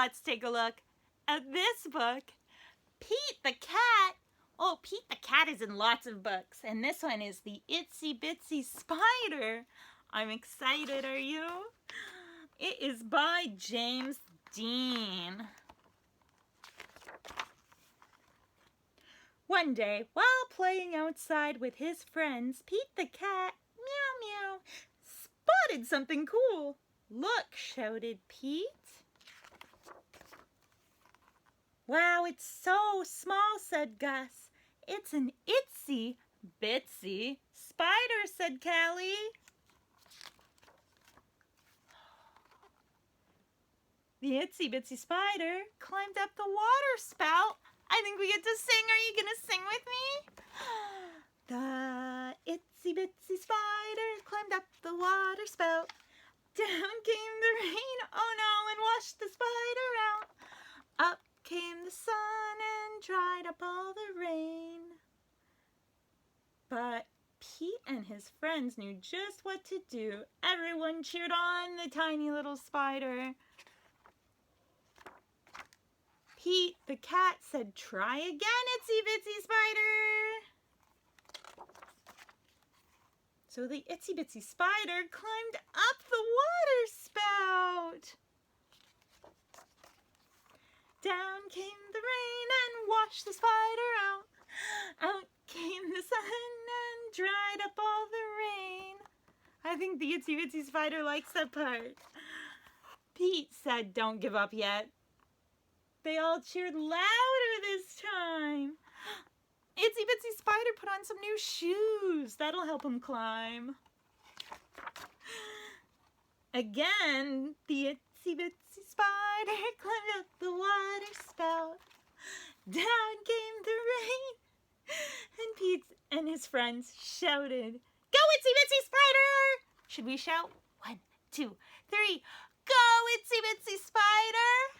let's take a look at this book, Pete the Cat. Oh, Pete the Cat is in lots of books, and this one is the Itsy Bitsy Spider. I'm excited, are you? It is by James Dean. One day, while playing outside with his friends, Pete the Cat, meow meow, spotted something cool. Look, shouted Pete. Wow, it's so small, said Gus. It's an Itsy Bitsy Spider, said Callie. The Itsy Bitsy Spider climbed up the water spout. I think we get to sing. Are you going to sing with me? The Itsy Bitsy Spider climbed up the water spout. Down came the rain, oh no, and washed the spider out. Up came the sun and dried up all the rain. But Pete and his friends knew just what to do. Everyone cheered on the tiny little spider. Pete the Cat said, "Try again, Itsy Bitsy Spider." So the Itsy Bitsy Spider climbed up the water spout. Down came the rain and washed the spider out. Out came the sun and dried up all the rain. I think the Itsy Bitsy Spider likes that part. Pete said, "Don't give up yet." They all cheered louder this time. Itsy Bitsy Spider put on some new shoes. That'll help him climb. Again, the Itsy Bitsy Spider climbed up the water spout. Down came the rain, and Pete and his friends shouted, "Go, Itsy Bitsy Spider!" Should we shout? 1, 2, 3. Go, Itsy Bitsy Spider!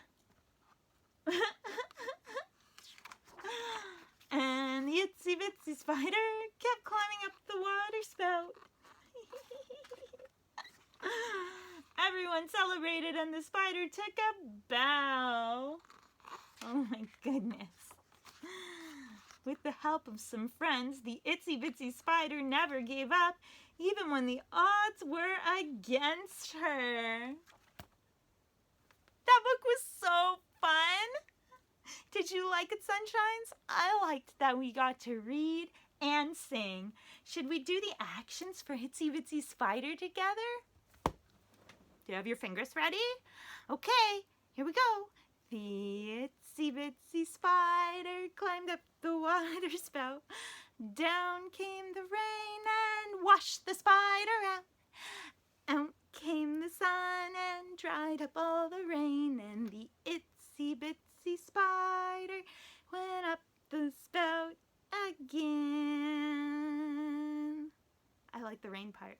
And the Itsy Bitsy Spider kept climbing up the water spout. Everyone celebrated and the spider took a bow. Oh my goodness. With the help of some friends, the Itsy Bitsy Spider never gave up, even when the odds were against her. That book was so fun. Did you like it, Sunshines? I liked that we got to read and sing. Should we do the actions for Itsy Bitsy Spider together? Do you have your fingers ready? Okay, here we go. The Itsy Bitsy Spider climbed up the water spout. Down came the rain and washed the spider out. Out came the sun and dried up all the rain, and the Itsy Bitsy Spider went up the spout again. I like the rain part.